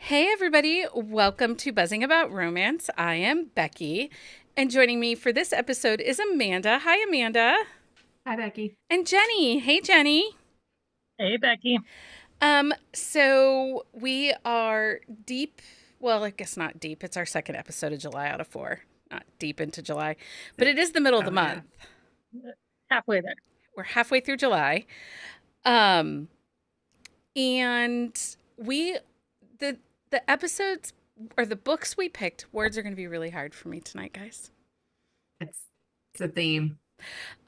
Hey, everybody. Welcome to Buzzing About Romance. I am Becky, and joining me for this episode is Amanda. Hi, Amanda. Hi, Becky. And Jenni. Hey, Jenni. Hey, Becky. So we are deep. Well, I guess not deep. It's our second episode of July out of four. Not deep into July, but it is the middle of the Yeah. month. Halfway there. We're halfway through July. Um, and we the episodes or the books we picked, words are going to be really hard for me tonight, guys. It's a theme.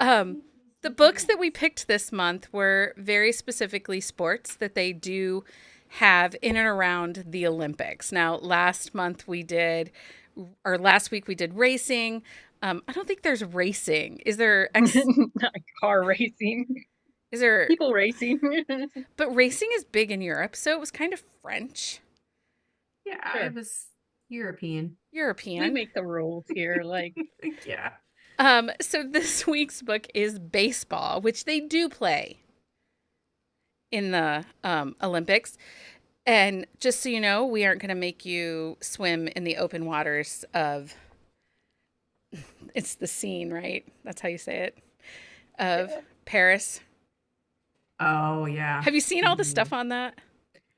Um, the books that we picked this month were very specifically sports that they do have in and around the Olympics. Now, last week we did racing. I don't think there's racing. Is there? Not car racing. Is there? People racing. But racing is big in Europe, so it was kind of French. Yeah, Sure. it was European. We European. make the rules here. Yeah. So this week's book is baseball, which they do play in the Olympics. And just so you know, we aren't going to make you swim in the open waters of, it's the scene, right? That's how you say it, of Paris. Oh, yeah. Have you seen all the stuff on that?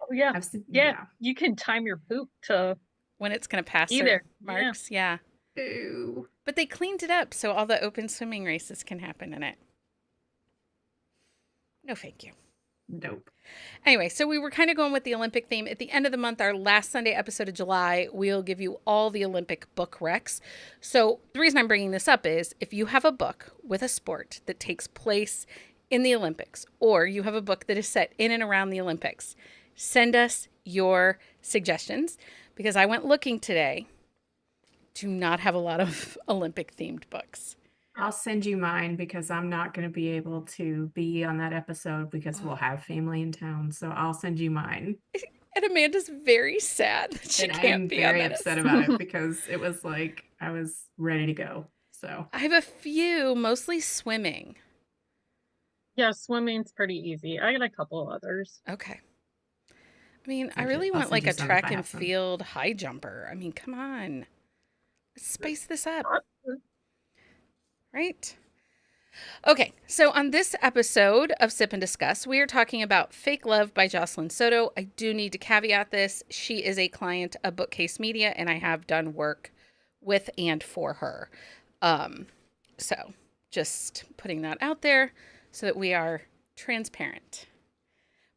Oh, yeah. I've seen, Yeah. You can time your poop to When it's going to pass either. certain marks? Yeah. Ew. But they cleaned it up so all the open swimming races can happen in it. No, thank you. Nope. Anyway, so we were kind of going with the Olympic theme. At the end of the month, our last Sunday episode of July, we'll give you all the Olympic book recs. So the reason I'm bringing this up is if you have a book with a sport that takes place in the Olympics, or you have a book that is set in and around the Olympics, send us your suggestions because I went looking today. Do not have a lot of Olympic themed books. I'll send you mine because I'm not going to be able to be on that episode because we'll have family in town. So I'll send you mine. And Amanda's very sad that she And I can't am be on very that upset episode. about it because it was like I was ready to go. So I have a few, mostly swimming. Yeah, swimming's pretty easy. I got a couple others. Okay. I mean, I I'll really want send like you a some if track I and have some. field high jumper. I mean, come on. Let's spice this up, right? Okay, so on this episode of Sip and Discuss, we are talking about Fake Love by Jocelyne Soto. I do need to caveat this. She is a client of Bookcase Media, and I have done work with and for her. So just putting that out there so that we are transparent.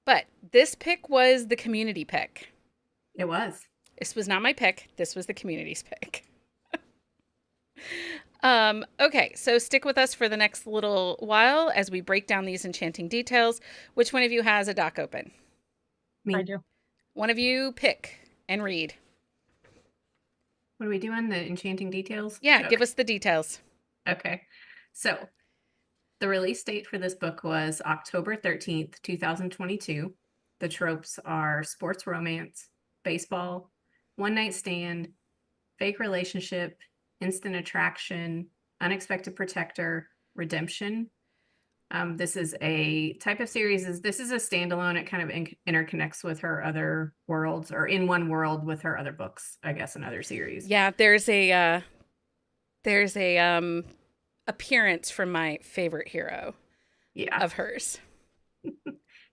But this pick was the community pick. It was. This was not my pick. This was the community's pick. Okay, so stick with us for the next little while as we break down these enchanting details. Which one of you has a doc open? Me. I do. One of you pick and read. What are we doing? The enchanting details? Yeah, Okay. give us the details. Okay. So the release date for this book was October 13th, 2022. The tropes are sports romance, baseball, one night stand, fake relationship, instant attraction, unexpected protector, redemption. This is a type of series. This is a standalone. It kind of interconnects with her other worlds, or in one world with her other books, I guess, and other series. Yeah, there's a appearance from my favorite hero Yeah. of hers.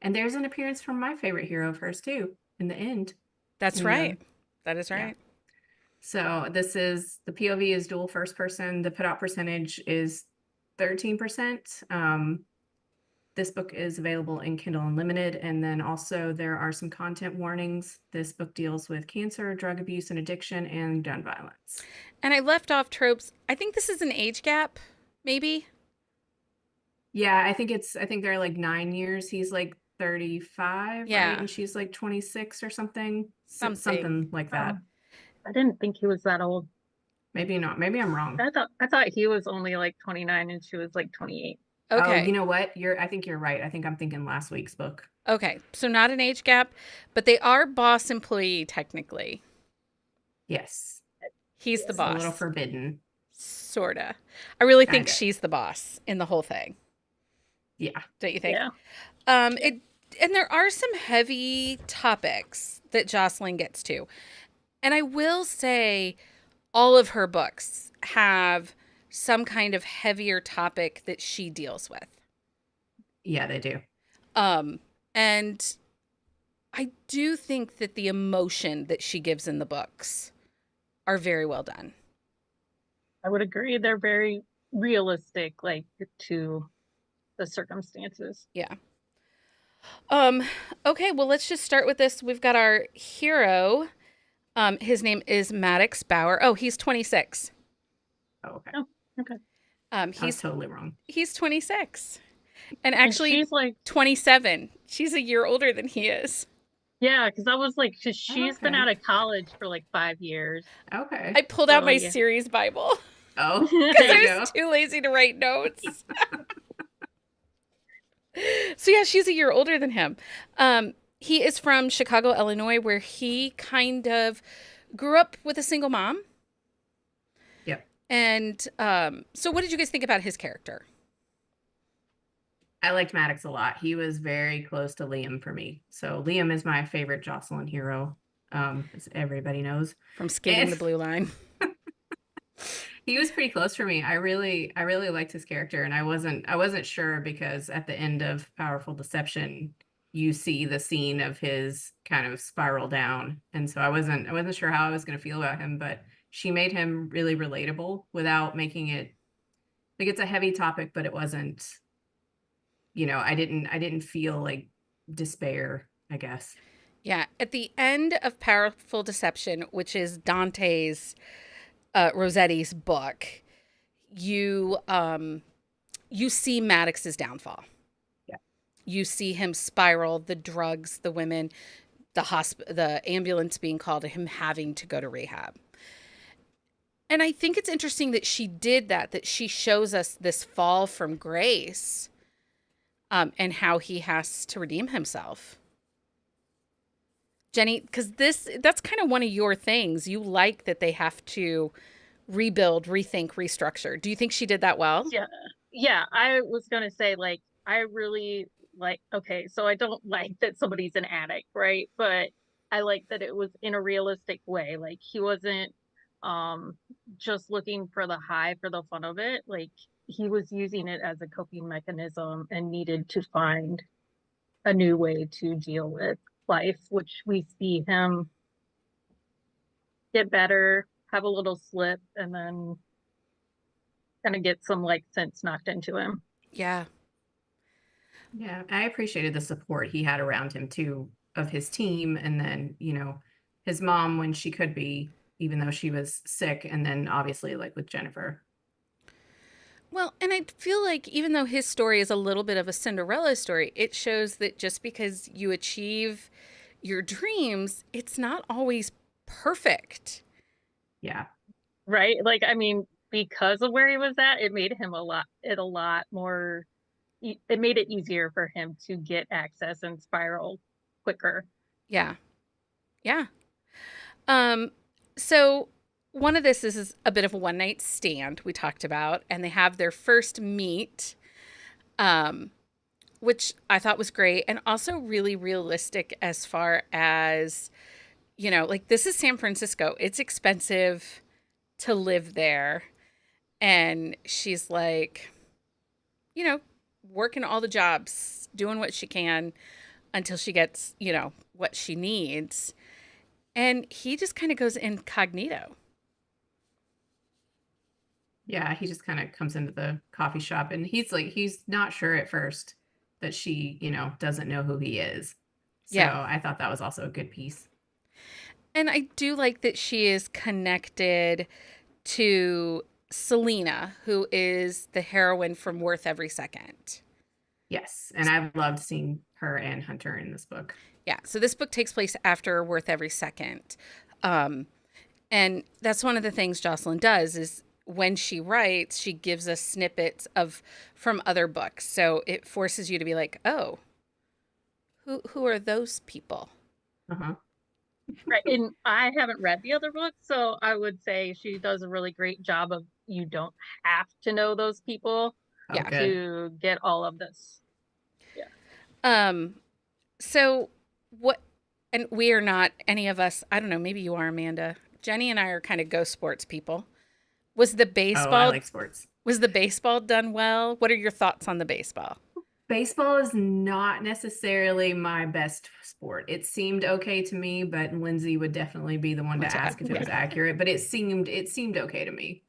And there's an appearance from my favorite hero of hers too, in the end. That's In right. the- That is right. So this is, the POV is dual first person. The put out percentage is 13%. This book is available in Kindle Unlimited. And then also there are some content warnings. This book deals with cancer, drug abuse and addiction, and gun violence. And I left off tropes. I think this is an age gap, maybe. Yeah, I think they're like 9 years. He's like 35, Yeah. right? And she's like 26 or something. Something. Something like that. I didn't think he was that old. Maybe not. Maybe I'm wrong. I thought he was only like 29 and she was like 28. Okay. Oh, you know what? I think you're right. I think I'm thinking last week's book. Okay, so not an age gap, but they are boss employee technically. Yes. He's the It's boss. a little forbidden. Sorta. I really think Kinda. she's the boss in the whole thing. Yeah. Don't you think? Yeah. It And there are some heavy topics that Jocelyne gets to. And I will say all of her books have some kind of heavier topic that she deals with. Yeah, they do. And I do think that the emotion that she gives in the books are very well done. I would agree. They're very realistic, like to the circumstances. Yeah. Okay, well, let's just start with this. We've got our hero. His name is Maddox Bauer. Oh, he's 26. Oh, okay. Oh, okay. I was He's totally wrong. he's 26. And And actually she's like, 27. She's a year older than he is. yeah, because I was like, she's been Okay. out of college for like 5 years. Okay. I pulled out So, my yeah. series Bible Oh, because there I you go. was too lazy to write notes. So yeah, she's a year older than him. He is from Chicago, Illinois, where he kind of grew up with a single mom. Yep. And so what did you guys think about his character? I liked Maddox a lot. He was very close to Liam for me. So Liam is my favorite Jocelyne hero, as everybody knows. From Skating And the Blue Line. he was pretty close for me. I really liked his character, and I wasn't sure because at the end of Powerful Deception, you see the scene of his kind of spiral down, and so I wasn't sure how I was going to feel about him, but she made him really relatable without making it like it's a heavy topic, but it wasn't. I didn't feel like despair, I guess. Yeah. At the end of Powerful Deception, which is Dante's Rossetti's book, you see Maddox's downfall. Yeah. You see him spiral, the drugs, the women, the ambulance being called, and him having to go to rehab. And I think it's interesting that she did that she shows us this fall from grace, and how he has to redeem himself. Jenni, because that's kind of one of your things. You like that they have to rebuild, rethink, restructure. Do you think she did that well? Yeah. Yeah, I was gonna say, like, I really like, okay, so I don't like that somebody's an addict, right? But I like that it was in a realistic way. Like, he wasn't just looking for the high for the fun of it. Like, he was using it as a coping mechanism and needed to find a new way to deal with life, which we see him get better, have a little slip, and then kind of get some like sense knocked into him. Yeah. Yeah, I appreciated the support he had around him too, of his team, and then his mom when she could be, even though she was sick, and then obviously like with Jennifer. Well, and I feel like even though his story is a little bit of a Cinderella story, it shows that just because you achieve your dreams, it's not always perfect. Yeah. Right? Like, I mean, because of where he was at, it made him a lot more, it made it easier for him to get access and spiral quicker. Yeah. Yeah. So one of this is a bit of a one night stand we talked about, and they have their first meet, which I thought was great and also really realistic as far as, like this is San Francisco. It's expensive to live there. And she's like, working all the jobs, doing what she can until she gets, what she needs. And he just kind of goes incognito. Yeah, he just kind of comes into the coffee shop, and he's not sure at first that she, doesn't know who he is. So Yeah. I thought that was also a good piece. And I do like that she is connected to Selena, who is the heroine from Worth Every Second. Yes, and I've loved seeing her and Hunter in this book. Yeah, so this book takes place after Worth Every Second. And that's one of the things Jocelyne does is when she writes, she gives us snippets from other books. So it forces you to be like, oh, who are those people? Uh-huh. Right. And I haven't read the other books, so I would say she does a really great job of you don't have to know those people Oh, Yeah. good. to get all of this. Um, So what, and we are not any of us, I don't know, maybe you are, Amanda. Jenny and I are kind of go sports people. Was the Oh, I baseball like sports. was the baseball done well? What are your thoughts on the baseball? Baseball is not necessarily my best sport. It seemed okay to me, but Lindsay would definitely be the one to ask if it Yeah. was accurate. But it seemed okay to me.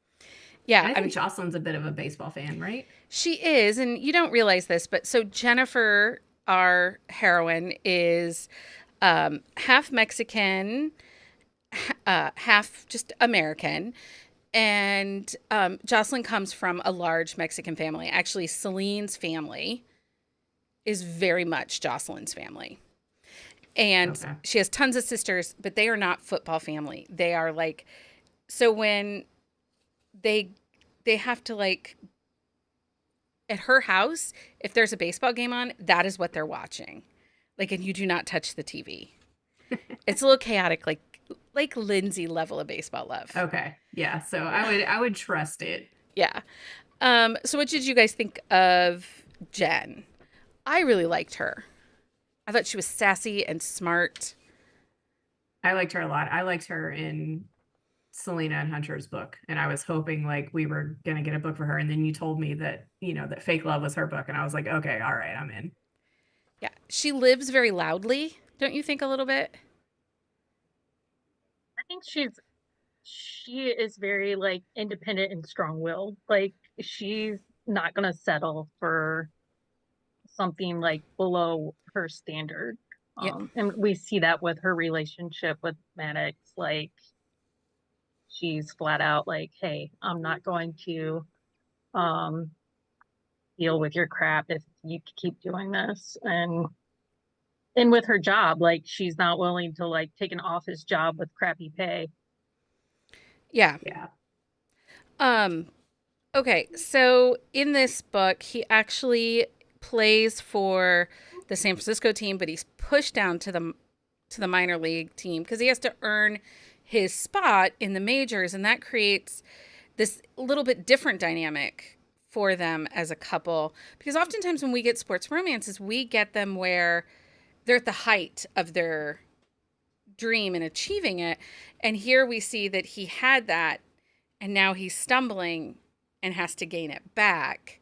Yeah, And I I think mean, Jocelyn's a bit of a baseball fan, right? she is, and you don't realize this, but so Jennifer, our heroine, is half Mexican, half just American. And Jocelyn comes from a large Mexican family. Actually, Celine's family is very much Jocelyn's family. And Okay. she has tons of sisters, but they are not football family. They are like, so when they they have to like at her house, if there's a baseball game on, that is what they're watching. Like, and you do not touch the TV. It's a little chaotic, like Lindsay level of baseball love. Okay. Yeah. So Yeah. I would trust it. Yeah. So what did you guys think of Jen? I really liked her. I thought she was sassy and smart. I liked her a lot. I liked her in Selena and Hunter's book. And I was hoping like we were gonna get a book for her. And then you told me that, that Fake Love was her book. And I was like, okay, all right, I'm in. Yeah. She lives very loudly, don't you think a little bit? I think she is very like independent and strong-willed. Like she's not gonna settle for something like below her standard. Yeah. And we see that with her relationship with Maddox. Like she's flat out like, hey, I'm not going to um deal with your crap if you keep doing this. And with her job, like she's not willing to like take an office job with crappy pay. Yeah. Yeah. Um okay, so in this book, he actually plays for the San Francisco team, but he's pushed down to the minor league team because he has to earn his spot in the majors, and that creates this little bit different dynamic for them as a couple. Because oftentimes when we get sports romances, we get them where they're at the height of their dream and achieving it. And here we see that he had that and now he's stumbling and has to gain it back.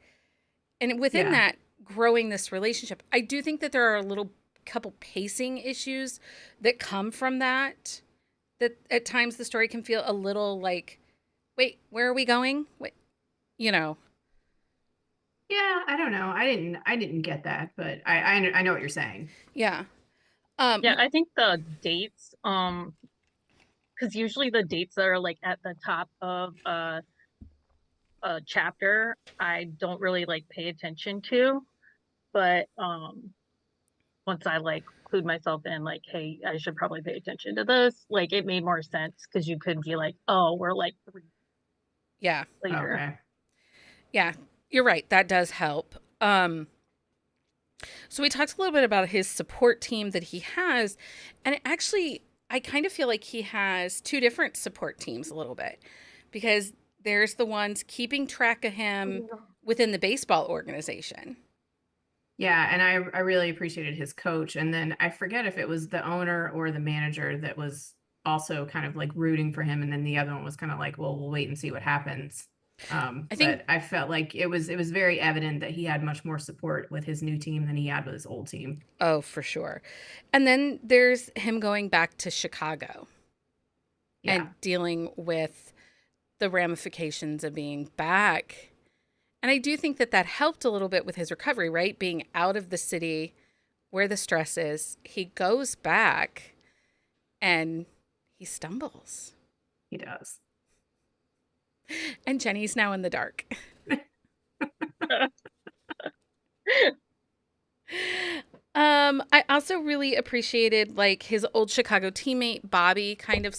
And within Yeah. that, growing this relationship, I do think that there are a little couple pacing issues that come from that. That at times the story can feel a little like, wait, where are we going? Wait, you know, Yeah, I don't know. I didn't get that, but I know what you're saying. yeah. Yeah, I think the dates, because usually the dates that are like at the top of a chapter, I don't really like pay attention to. But once I like clued myself in, like, hey, I should probably pay attention to this, like it made more sense because you could be like, oh, we're like Yeah. later. Okay. Yeah. You're right. That does help. So we talked a little bit about his support team that he has, and actually I kind of feel like he has two different support teams a little bit because there's the ones keeping track of him within the baseball organization. Yeah, and I really appreciated his coach. And then I forget if it was the owner or the manager that was also kind of like rooting for him, and then the other one was kind of like, well, we'll wait and see what happens. I think But I felt like it was very evident that he had much more support with his new team than he had with his old team. oh, for sure. And then there's him going back to Chicago Yeah. and dealing with the ramifications of being back. And I do think that that helped a little bit with his recovery, right? Being out of the city where the stress is. He goes back and he stumbles. He does. And Jenny's now in the dark. I also really appreciated like his old Chicago teammate Bobby kind of,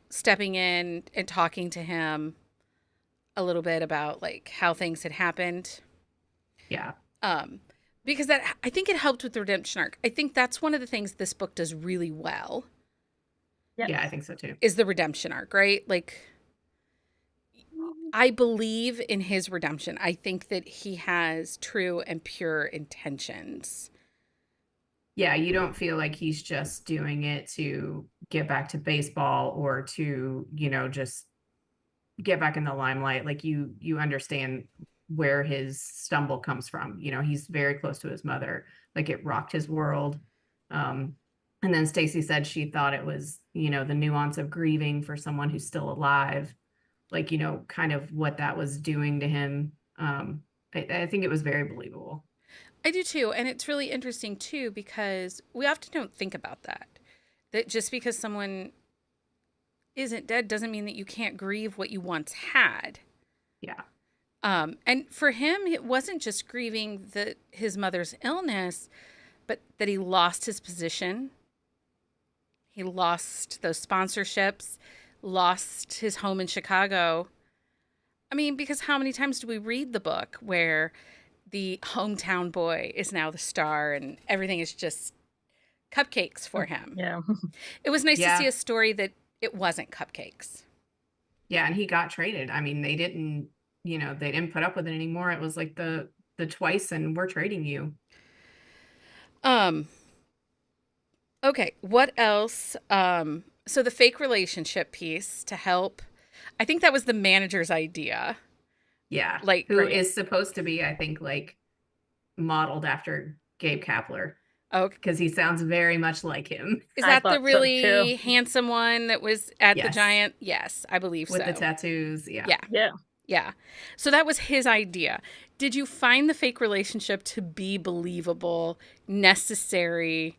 stepping in and talking to him a little bit about like how things had happened. Yeah. Um, because that I think it helped with the redemption arc. I think that's one of the things this book does really well Yes. Yeah, I think so too. is the redemption arc, right? Like I believe in his redemption. I think that he has true and pure intentions. Yeah, you don't feel like he's just doing it to get back to baseball or to, just get back in the limelight. Like you understand where his stumble comes from. He's very close to his mother. Like it rocked his world. Um, and then Stacy said she thought it was, the nuance of grieving for someone who's still alive, like, kind of what that was doing to him. I think it was very believable. I do too. And it's really interesting too, because we often don't think about that. That just because someone isn't dead doesn't mean that you can't grieve what you once had. Yeah. And for him, it wasn't just grieving his mother's illness, but that he lost his position. He lost those sponsorships, lost his home in Chicago. I mean, because how many times do we read the book where the hometown boy is now the star and everything is just cupcakes for him? Yeah. It was nice to see Yeah. a story that it wasn't cupcakes. Yeah. And he got traded. I mean, they didn't put up with it anymore. It was like the twice and we're trading you. Um, okay, what else? So the fake relationship piece to help. I think that was the manager's idea. Yeah. Like, Who Right. is supposed to be, I think, like modeled after Gabe Kapler oh, because he sounds very much like him. is I that the thought so too. really handsome one that was at the Yes. giant? Yes, I believe With the so. tattoos. Yeah. Yeah, Yeah. yeah. So that was his idea. Did you find the fake relationship to be believable, necessary?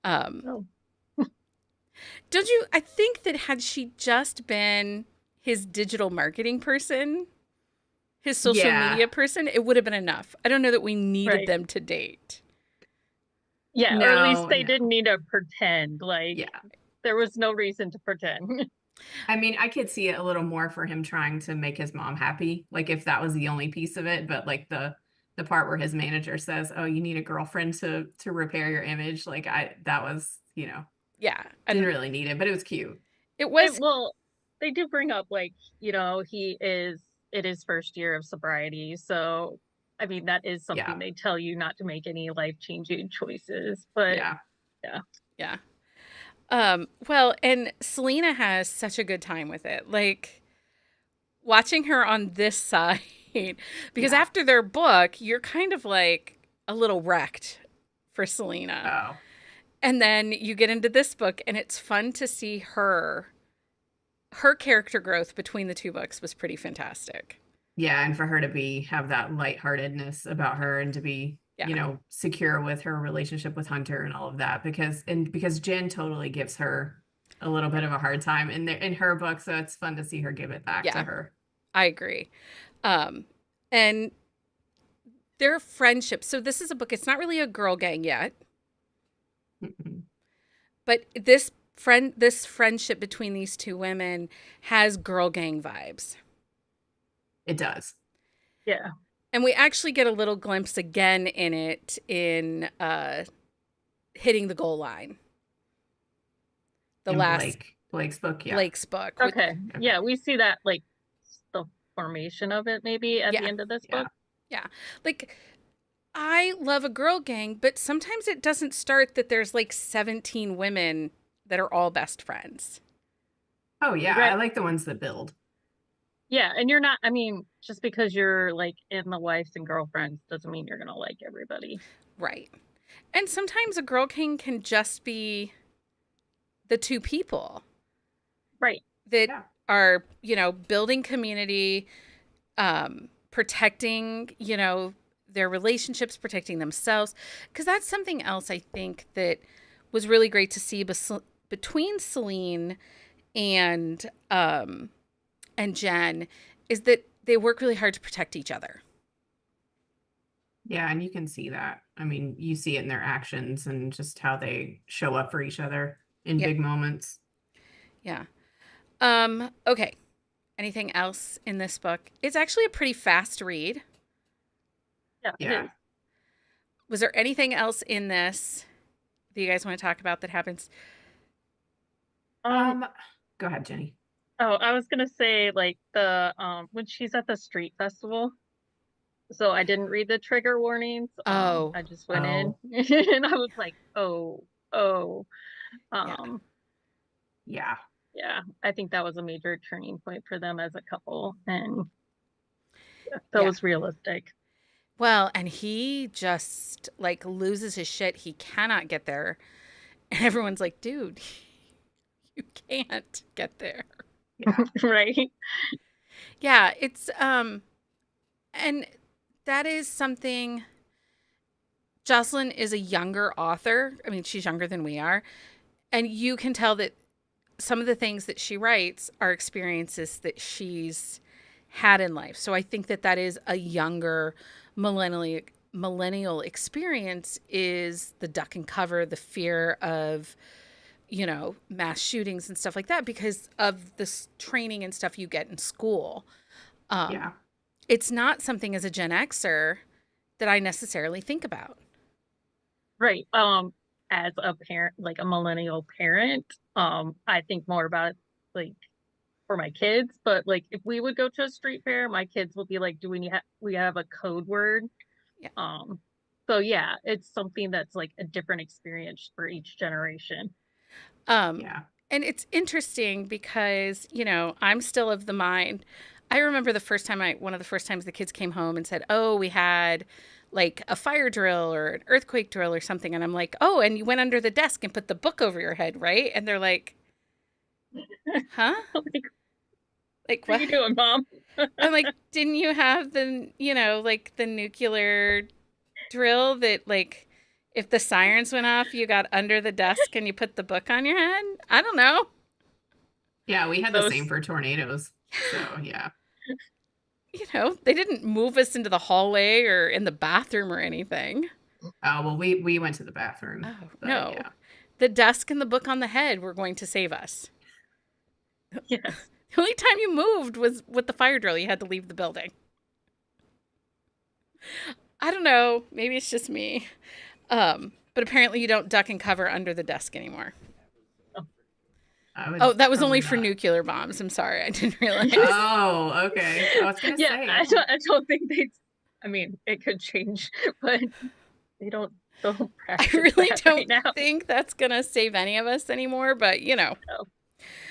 Um, Oh, don't you? I think that had she just been his digital marketing person, his social Yeah. media person, it would have been enough. I don't know that we needed right. them to date. Yeah, or at least they No. didn't need to pretend. Like Yeah. there was no reason to pretend. I mean, I could see it a little more for him trying to make his mom happy, like if that was the only piece of it. But like the part where his manager says, "Oh, you need a girlfriend to repair your image," like that was, Yeah, didn't and really need it, but it was cute. it was. Well, they do bring up like, he is in his first year of sobriety. So, I mean, that is something Yeah. they tell you not to make any life-changing choices. But Yeah. yeah. Yeah. Well, and Selena has such a good time with it. Like watching her on this side, because Yeah. after their book, you're kind of like a little wrecked for Selena. Oh. And then you get into this book, and it's fun to see her. Her character growth between the two books was pretty fantastic. Yeah, and for her to have that lightheartedness about her and to be, Yeah. secure with her relationship with Hunter and all of that because Jen totally gives her a little bit of a hard time in her book, so it's fun to see her give it back to Yeah, her. I agree. And their friendship. So this is a book, it's not really a girl gang yet, Mhm. but this friendship between these two women has girl gang vibes. It does. Yeah. And we actually get a little glimpse again in it in hitting the goal line. The In last Blake's book, yeah. Blake's book. Okay. Yeah, we see that like the formation of it maybe at the Yeah. end of this Yeah. book. Yeah. Like I love a girl gang, but sometimes it doesn't start that there's like 17 women that are all best friends. Oh yeah, Right. I like the ones that build. Yeah, and you're not, I mean, just because you're like in the wives and girlfriends doesn't mean you're gonna like everybody. Right. And sometimes a girl gang can just be the two people Right. that Yeah. are, building community, protecting, their relationships, protecting themselves. Because that's something else I think that was really great to see between Celine and Jen is that they work really hard to protect each other. Yeah, and you can see that. I mean, you see it in their actions and just how they show up for each other in Yeah. big moments. Yeah. Okay. Anything else in this book? It's actually a pretty fast read. Yeah. it Yeah. is. Was there anything else in this that you guys want to talk about that happens? Go ahead, Jenny. Oh, I was gonna say like the when she's at the street festival So I didn't read the trigger warnings. Oh, I just went in Oh, and I was like, oh. yeah. Um, yeah. yeah, I think that was a major turning point for them as a couple, and that Yeah. was realistic. Well, and he just like loses his shit. He cannot get there. And everyone's like, dude, you can't get there. Yeah. Right? Yeah, it's and that is something. Jocelyn is a younger author. I mean, she's younger than we are. And you can tell that some of the things that she writes are experiences that she's had in life. So I think that that is a younger millennial experience, is the duck and cover, the fear of, mass shootings and stuff like that because of this training and stuff you get in school. Yeah. It's not something as a Gen Xer that I necessarily think about. Right. As a parent, like a millennial parent, I think more about it, like for my kids, but like if we would go to a street fair, my kids will be like, do we have a code word? Yeah. Um, so yeah, it's something that's like a different experience for each generation. Um, Yeah. and it's interesting because, I'm still of the mind. I remember one of the first times the kids came home and said, oh, we had like a fire drill or an earthquake drill or something. And I'm like, oh, and you went under the desk and put the book over your head, right? And they're like, huh? Like, Like what are what? you doing, mom? I'm like, didn't you have like the nuclear drill that like if the sirens went off, you got under the desk and you put the book on your head? I don't know. Yeah. We had the same Those, for tornadoes. So, yeah. They didn't move us into the hallway or in the bathroom or anything. Oh, well, we went to the bathroom, Oh, but no. yeah. The desk and the book on the head were going to save us. yes. The only time you moved was with the fire drill. You had to leave the building. I don't know. Maybe it's just me. But apparently you don't duck and cover under the desk anymore. I would Oh, that was only probably for not. nuclear bombs. I'm sorry. I didn't realize. Oh, okay. I was gonna Yeah, say. I don't think I mean, it could change, but they don't I practice really that right don't now. think that's going to save any of us anymore, but So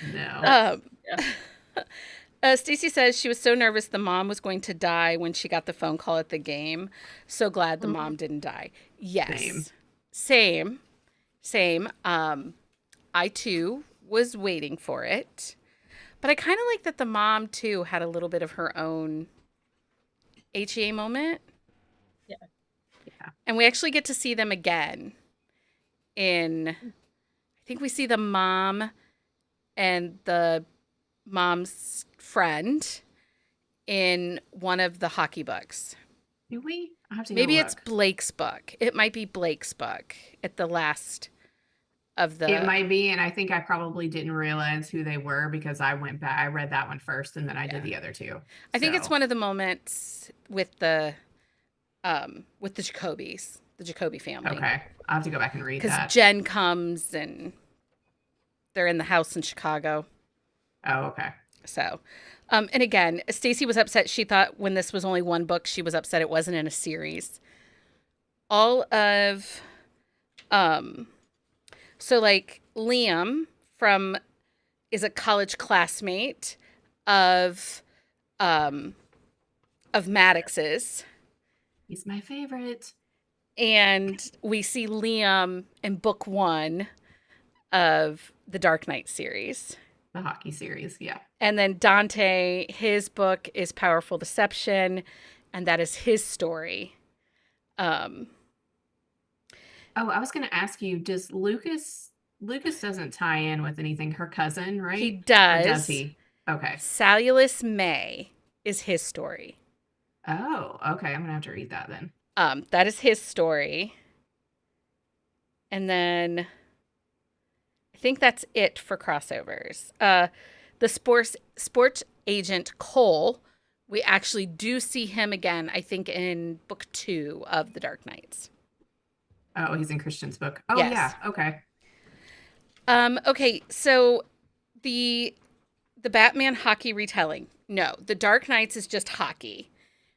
No. that's, Um, yeah. Stacy says she was so nervous the mom was going to die when she got the phone call at the game. So glad the Mhm. mom didn't die. Same. Yes. Same. Same. I too was waiting for it. But I kind of like that the mom too had a little bit of her own HEA moment. Yeah. Yeah. And we actually get to see them again I think we see the mom and the mom's friend in one of the hockey books. Do we? I have to go Maybe it's look. Blake's book. It might be Blake's book at the last of It the. might be, and I think I probably didn't realize who they were because I went back. I read that one first, and then I did Yeah. the other two. I think it's So, one of the moments with the Jacobys, the Jacoby family. okay, I'll have to go back and read Because that. Jen comes and they're in the house in Chicago. Oh, okay. So, and again, Stacy was upset. She thought when this was only one book, she was upset it wasn't in a series. All of, so like Liam is a college classmate of, Maddox's, He's my favorite. and we see Liam in book one of the Dark Knight series. The hockey series. Yeah. And then Dante, his book is Powerful Deception, and that is his story. Um, Oh, I was going to ask you, does Lucas doesn't tie in with anything, her cousin, right? he Or does does. he? Okay. Salulus May is his story. Oh, okay. I'm going to have to read that then. That is his story. And then I think that's it for crossovers. The sports agent Cole, we actually do see him again, I think, in book 2 of The Dark Knights. Oh, he's in Christian's book. Oh, Yes. yeah. Okay. Okay, so the Batman hockey retelling. No, The Dark Knights is just hockey.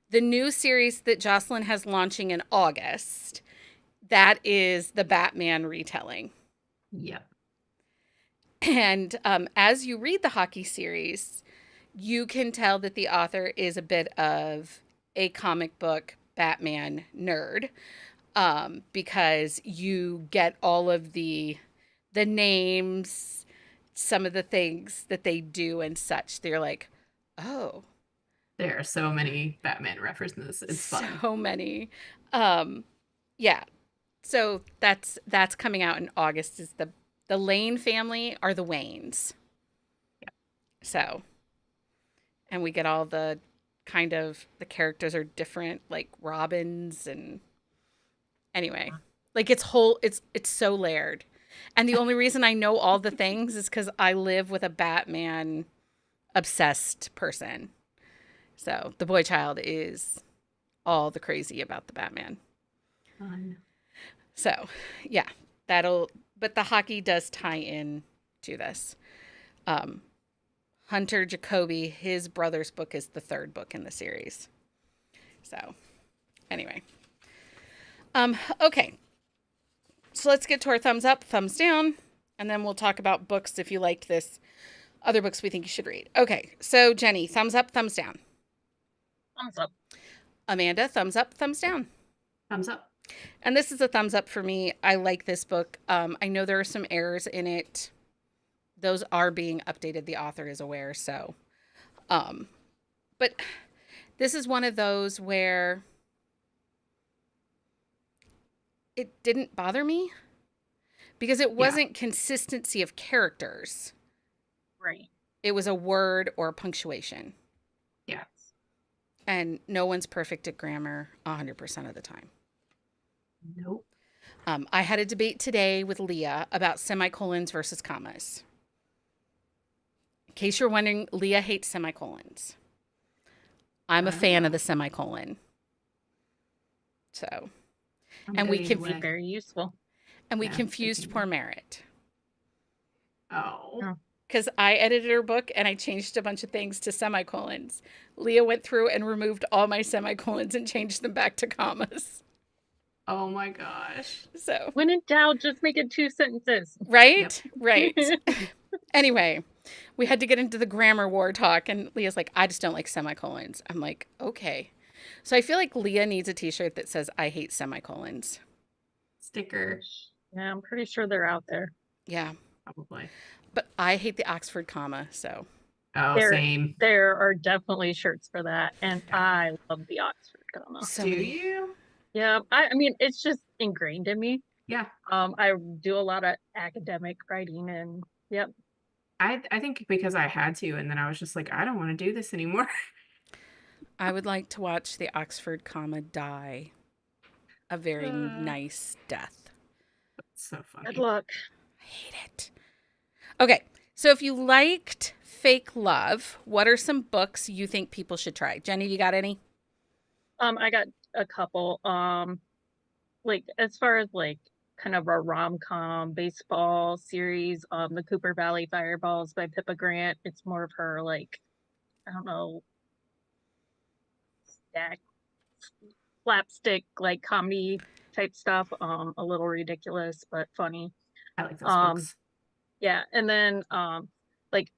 The new series that Jocelyne has launching in August, that is the Batman retelling. Yep. And as you read the hockey series, you can tell that the author is a bit of a comic book Batman nerd, because you get all of the names, some of the things that they do and such. They're like, oh, There are so many Batman references. It's fun. so many. Yeah. So that's coming out in August. Is the Lane family are the Waynes. Yep. So, and we get all the kind of the characters are different, like Robins, and anyway, like it's so layered. And the only reason I know all the things is because I live with a Batman obsessed person. So the boy child is all the crazy about the Batman. Fun. So yeah, but the hockey does tie in to this. Hunter Jacoby, his brother's book is the third book in the series. So anyway. Okay. So let's get to our thumbs up, thumbs down, and then we'll talk about books if you liked this. Other books we think you should read. Okay. So Jenni, thumbs up, thumbs down. Thumbs up. Amanda, thumbs up, thumbs down. Thumbs up. And this is a thumbs up for me. I like this book. I know there are some errors in it. Those are being updated. The author is aware. So, but this is one of those where it didn't bother me because it wasn't consistency of characters. Right. It was a word or a punctuation. Yeah. And no one's perfect at grammar 100% of the time. Nope. I had a debate today with Leah about semicolons versus commas. In case you're wondering, Leah hates semicolons. I'm a fan of the semicolon. So, and we Can be very useful. And we confused poor Merritt. Oh. Because I edited her book and I changed a bunch of things to semicolons. Leah went through and removed all my semicolons and changed them back to commas. Oh my gosh. So when in doubt, just make it 2 sentences. Right? Yep. Right. Anyway, we had to get into the grammar war talk, and Leah's like, I just don't like semicolons. I'm like, okay. So I feel like Leah needs a t-shirt that says, I hate semicolons. Sticker. Yeah, I'm pretty sure they're out there. Yeah. Probably. But I hate the Oxford comma, so. Oh, same. There are definitely shirts for that, and I love the Oxford comma. Do you? Yeah, I mean, it's just ingrained in me. Yeah. I do a lot of academic writing, and yep. I think because I had to, and then I was just like, I don't want to do this anymore. I would like to watch the Oxford comma die a very nice death. That's so funny. Good luck. I hate it. Okay, so if you liked Fake Love, what are some books you think people should try? Jenni, you got any? I got a couple. Like as far as like kind of a rom-com baseball series, the Cooper Valley Fireballs by Pippa Grant. It's more of her like, I don't know, slapstick like comedy type stuff. A little ridiculous but funny. I like those books. Yeah, and then like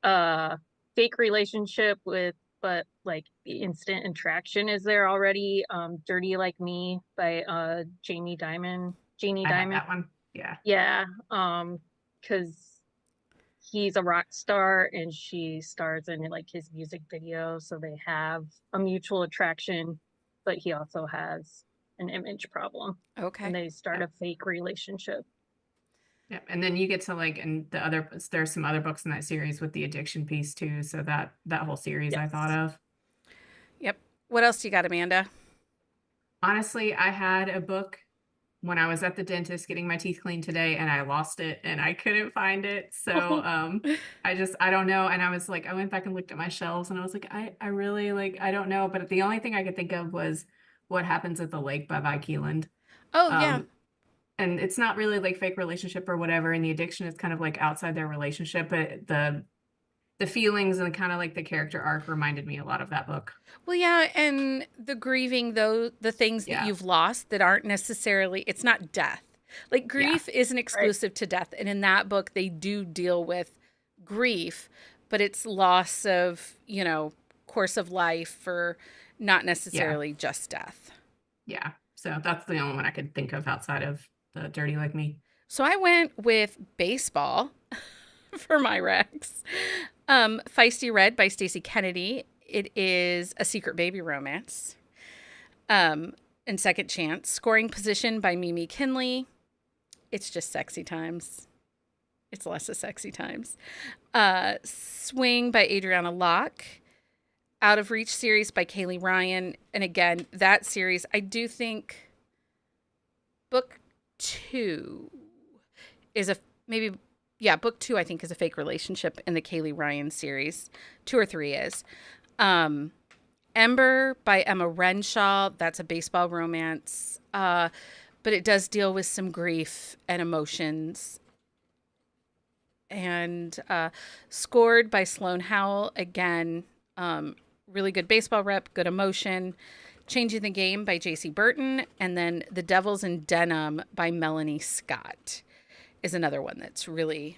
fake relationship with but like the instant attraction is there already. Dirty Like Me by Jamie Dimon. Jeannie Diamond. That one. Yeah. Yeah. Because he's a rock star and she stars in like his music video, so they have a mutual attraction, but he also has an image problem. Okay. And they start a fake relationship. Yep. And then you get to like, and there's some other books in that series with the addiction piece too. So that whole series I thought of. Yep. What else do you got, Amanda? Honestly, I had a book when I was at the dentist getting my teeth cleaned today, and I lost it and I couldn't find it. So I don't know. And I was like, I went back and looked at my shelves and I was like, I really like, I don't know. But the only thing I could think of was What Happens at the Lake by Vi Keeland. Oh, yeah. And it's not really like fake relationship or whatever. And the addiction is kind of like outside their relationship, but the feelings and kind of like the character arc reminded me a lot of that book. Well, yeah, and the grieving, though, the things that Yeah. you've lost that aren't necessarily, it's not death. Like grief isn't exclusive to death. And in that book, they do deal with grief, but it's loss of, course of life or not necessarily just death. Yeah. So that's the only one I could think of outside of the Dirty Like Me. So I went with baseball for my Rex. Feisty Red by Stacey Kennedy. It is a secret baby romance. And Second Chance. Scoring Position by Mimi Kinley. It's just sexy times. It's less of sexy times. Swing by Adriana Locke. Out of Reach series by Kaylee Ryan. And again, that series, I do think book 2 is book 2 I think is a fake relationship in the Kaylee Ryan series. 2 or 3 is. Ember by Emma Renshaw. That's a baseball romance. But it does deal with some grief and emotions. And Scored by Sloan Howell. Again, really good baseball rep, good emotion. Changing the Game by J.C. Burton. And then The Devils in Denim by Melanie Scott is another one that's really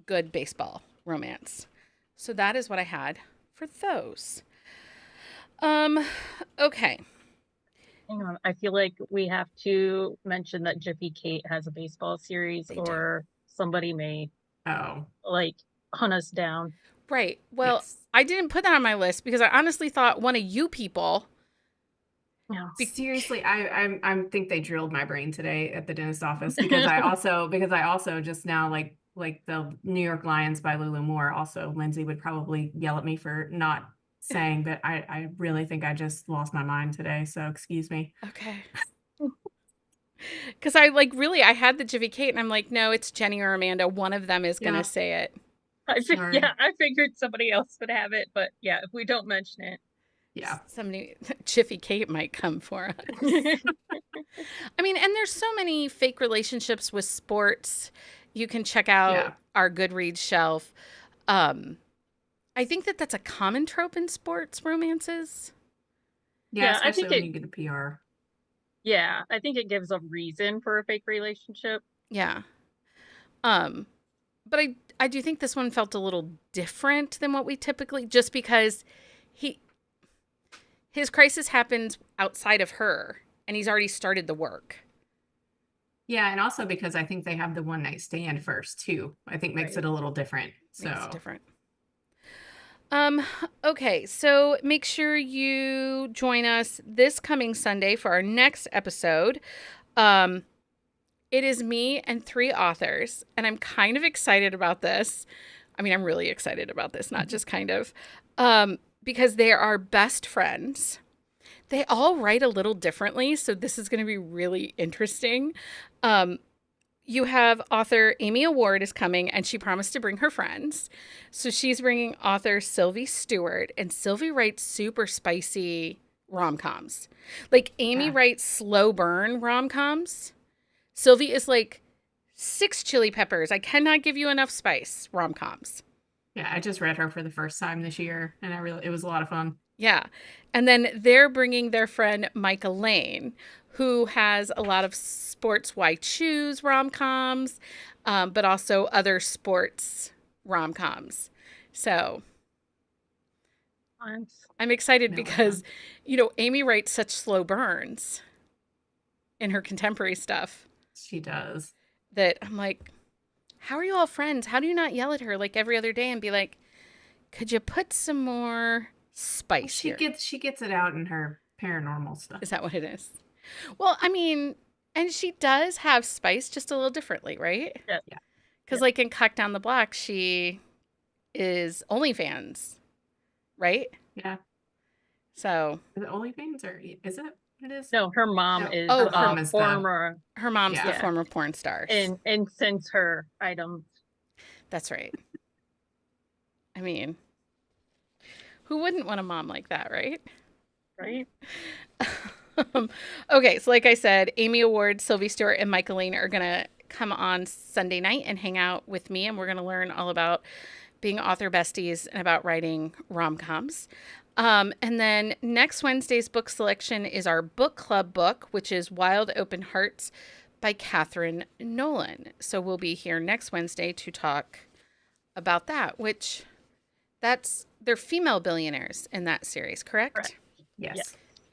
good baseball romance. So that is what I had for those. Okay. Hang on. I feel like we have to mention that Jiffy Kate has a baseball series, or somebody may hunt us down. Right. Well, Yes. I didn't put that on my list because I honestly thought one of you people. No. Seriously, I think they drilled my brain today at the dentist office because I also just now like the New York Lions by Lulu Moore. Also, Lindsay would probably yell at me for not saying, but I really think I just lost my mind today. So excuse me. Okay. Because I had the Jiffy Kate and I'm like, no, it's Jenni or Amanda. One of them is going to say it. I figured somebody else would have it, but yeah, if we don't mention it. Yeah. Jiffy Kate might come for us. I mean, and there's so many fake relationships with sports. You can check out our Goodreads shelf. I think that's a common trope in sports romances. Yeah, especially when you get a PR. Yeah, I think it gives a reason for a fake relationship. Yeah. But I do think this one felt a little different than what we typically, just because his crisis happens outside of her and he's already started the work. Yeah, and also because I think they have the one night stand first too. I think makes it a little different. So makes it different. Okay, so make sure you join us this coming Sunday for our next episode. It is me and 3 authors, and I'm kind of excited about this. I mean, I'm really excited about this, not just kind of, because they are best friends. They all write a little differently, so this is going to be really interesting. You have author Amy Award is coming, and she promised to bring her friends. So she's bringing author Sylvie Stewart, and Sylvie writes super spicy rom-coms. Like Amy writes slow burn rom-coms. Sylvie is like 6 chili peppers. I cannot give you enough spice rom-coms. Yeah, I just read her for the first time this year, and it was a lot of fun. Yeah. And then they're bringing their friend Micah Lane, who has a lot of sports why choose rom-coms, but also other sports rom-coms. So I'm excited because, Amy writes such slow burns in her contemporary stuff. She does. That I'm like, how are you all friends? How do you not yell at her like every other day and be like, could you put some more spice here? She gets it out in her paranormal stuff. Is that what it is? Well, I mean, and she does have spice just a little differently, right? Yeah. Because like in Cock Down the Block, she is OnlyFans, right? Yeah. So. Is it OnlyFans or is it? It is. No, her mom is her former. Her mom's the former porn star. And sends her items. That's right. I mean, who wouldn't want a mom like that, right? Right. Okay, so like I said, Amy Award, Sylvie Stewart, and Michael Lane are going to come on Sunday night and hang out with me, and we're going to learn all about being author besties and about writing rom-coms. And then next Wednesday's book selection is our book club book, which is Wild Open Hearts by Catherine Nolan. So we'll be here next Wednesday to talk about that, which they're female billionaires in that series, correct? Correct. Yes. Yeah.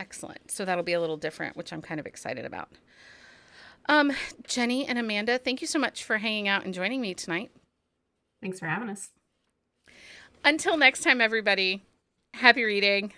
Excellent. So that'll be a little different, which I'm kind of excited about. Jenni and Amanda, thank you so much for hanging out and joining me tonight. Thanks for having us. Until next time, everybody, happy reading.